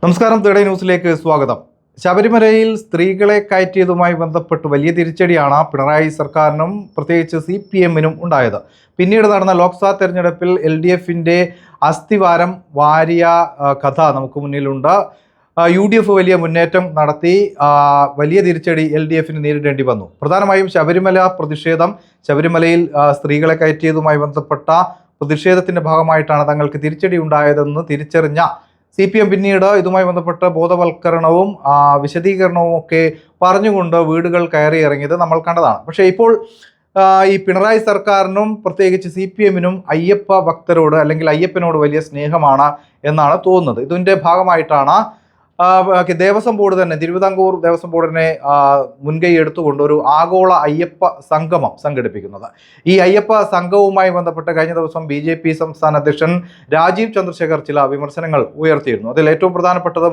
നമസ്കാരം, തേടേ ന്യൂസിലേക്ക് സ്വാഗതം. ശബരിമലയിൽ സ്ത്രീകളെ കയറ്റിയതുമായി ബന്ധപ്പെട്ട് വലിയ തിരിച്ചടിയാണ് പിണറായി സർക്കാരിനും പ്രത്യേകിച്ച് CPM-നും ഉണ്ടായത്. പിന്നീട് നടന്ന ലോക്സഭാ തെരഞ്ഞെടുപ്പിൽ LDF-ന്റെ അസ്ഥിവാരം വാരിയ കഥ നമുക്ക് മുന്നിലുണ്ട്. UDF വലിയ മുന്നേറ്റം നടത്തി, വലിയ തിരിച്ചടി LDF-ന് നേരിടേണ്ടി വന്നു. പ്രധാനമായും ശബരിമല പ്രതിഷേധം, ശബരിമലയിൽ സ്ത്രീകളെ കയറ്റിയതുമായി ബന്ധപ്പെട്ട പ്രതിഷേധത്തിന്റെ ഭാഗമായിട്ടാണ് തങ്ങൾക്ക് തിരിച്ചടി ഉണ്ടായതെന്ന് തിരിച്ചറിഞ്ഞ CPM പിന്നീട് ഇതുമായി ബന്ധപ്പെട്ട ബോധവൽക്കരണവും വിശദീകരണവും ഒക്കെ പറഞ്ഞുകൊണ്ട് വീടുകൾ കയറി ഇറങ്ങിയത് നമ്മൾ കണ്ടതാണ്. പക്ഷേ ഇപ്പോൾ ഈ പിണറായി സർക്കാരിനും പ്രത്യേകിച്ച് CPM-നും അയ്യപ്പ ഭക്തരോട് അല്ലെങ്കിൽ അയ്യപ്പനോട് വലിയ സ്നേഹമാണ് എന്നാണ് തോന്നുന്നത്. ഇതിൻ്റെ ഭാഗമായിട്ടാണ് ദേവസ്വം ബോർഡ് തന്നെ, തിരുവിതാംകൂർ ദേവസ്വം ബോർഡിനെ മുൻകൈ എടുത്തുകൊണ്ട് ഒരു ആഗോള അയ്യപ്പ സംഗമം സംഘടിപ്പിക്കുന്നത്. ഈ അയ്യപ്പ സംഘവുമായി ബന്ധപ്പെട്ട് കഴിഞ്ഞ ദിവസം BJP സംസ്ഥാന അധ്യക്ഷൻ രാജീവ് ചന്ദ്രശേഖർ ചില വിമർശനങ്ങൾ ഉയർത്തിയിരുന്നു. അതിൽ ഏറ്റവും പ്രധാനപ്പെട്ടത്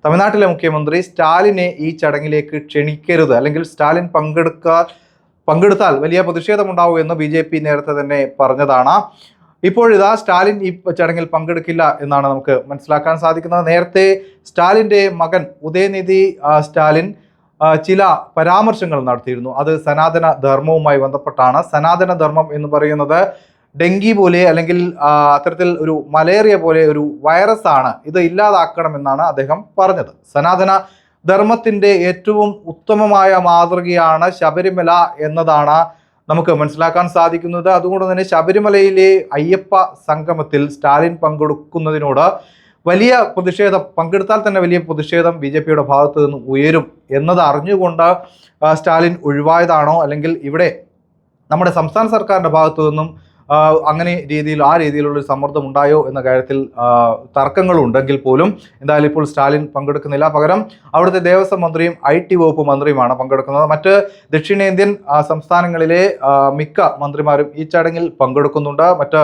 തമിഴ്നാട്ടിലെ മുഖ്യമന്ത്രി സ്റ്റാലിനെ ഈ ചടങ്ങിലേക്ക് ക്ഷണിക്കരുത്, അല്ലെങ്കിൽ സ്റ്റാലിൻ പങ്കെടുത്താൽ വലിയ പ്രതിഷേധമുണ്ടാവും എന്ന് BJP നേരത്തെ തന്നെ പറഞ്ഞതാണ്. ഇപ്പോഴിതാ സ്റ്റാലിൻ ഈ ചടങ്ങിൽ പങ്കെടുക്കില്ല എന്നാണ് നമുക്ക് മനസ്സിലാക്കാൻ സാധിക്കുന്നത്. നേരത്തെ സ്റ്റാലിൻ്റെ മകൻ ഉദയനിധി സ്റ്റാലിൻ ചില പരാമർശങ്ങൾ നടത്തിയിരുന്നു. അത് സനാതന ധർമ്മവുമായി ബന്ധപ്പെട്ടാണ്. സനാതന ധർമ്മം എന്ന് പറയുന്നത് ഡെങ്കി പോലെ അല്ലെങ്കിൽ അത്തരത്തിൽ ഒരു മലേറിയ പോലെ ഒരു വൈറസ് ആണ്, ഇത് ഇല്ലാതാക്കണമെന്നാണ് അദ്ദേഹം പറഞ്ഞത്. സനാതന ധർമ്മത്തിൻ്റെ ഏറ്റവും ഉത്തമമായ മാതൃകയാണ് ശബരിമല എന്നതാണ് നമുക്ക് മനസ്സിലാക്കാൻ സാധിക്കുന്നത്. അതുകൊണ്ട് തന്നെ ശബരിമലയിലെ അയ്യപ്പ സംഗമത്തിൽ സ്റ്റാലിൻ പങ്കെടുക്കുന്നതിനോട് വലിയ പ്രതിഷേധം, പങ്കെടുത്താൽ തന്നെ വലിയ പ്രതിഷേധം BJP-യുടെ ഭാഗത്ത് നിന്ന് ഉയരും എന്നത് അറിഞ്ഞുകൊണ്ട് സ്റ്റാലിൻ ഒഴിവായതാണോ, അല്ലെങ്കിൽ ഇവിടെ നമ്മുടെ സംസ്ഥാന സർക്കാരിൻ്റെ ഭാഗത്തു നിന്നും അങ്ങനെ ആ രീതിയിലുള്ള സമ്മർദ്ദം ഉണ്ടായോ എന്ന കാര്യത്തിൽ തർക്കങ്ങളുണ്ടെങ്കിൽ പോലും എന്തായാലും ഇപ്പോൾ സ്റ്റാലിൻ പങ്കെടുക്കുന്നില്ല. പകരം അവിടുത്തെ ദേവസ്വം മന്ത്രിയും IT വകുപ്പ് മന്ത്രിയുമാണ് പങ്കെടുക്കുന്നത്. മറ്റ് ദക്ഷിണേന്ത്യൻ സംസ്ഥാനങ്ങളിലെ മിക്ക മന്ത്രിമാരും ഈ ചടങ്ങിൽ പങ്കെടുക്കുന്നുണ്ട്. മറ്റ്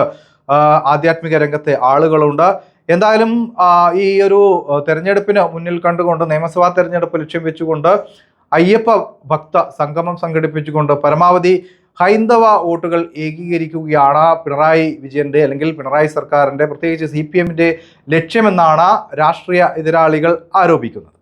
ആധ്യാത്മിക രംഗത്തെ ആളുകളുണ്ട്. എന്തായാലും ഈ ഒരു തെരഞ്ഞെടുപ്പിന് മുന്നിൽ കണ്ടുകൊണ്ട്, നിയമസഭാ തെരഞ്ഞെടുപ്പ് ലക്ഷ്യം വെച്ചുകൊണ്ട് അയ്യപ്പ ഭക്ത സംഗമം സംഘടിപ്പിച്ചുകൊണ്ട് പരമാവധി ഹൈന്ദവ വോട്ടുകൾ ഏകീകരിക്കുകയാണ് പിണറായി വിജയന്റെ അല്ലെങ്കിൽ പിണറായി സർക്കാരിൻ്റെ പ്രത്യേകിച്ച് CPM-ന്റെ ലക്ഷ്യമെന്നാണ് രാഷ്ട്രീയ എതിരാളികൾ ആരോപിക്കുന്നത്.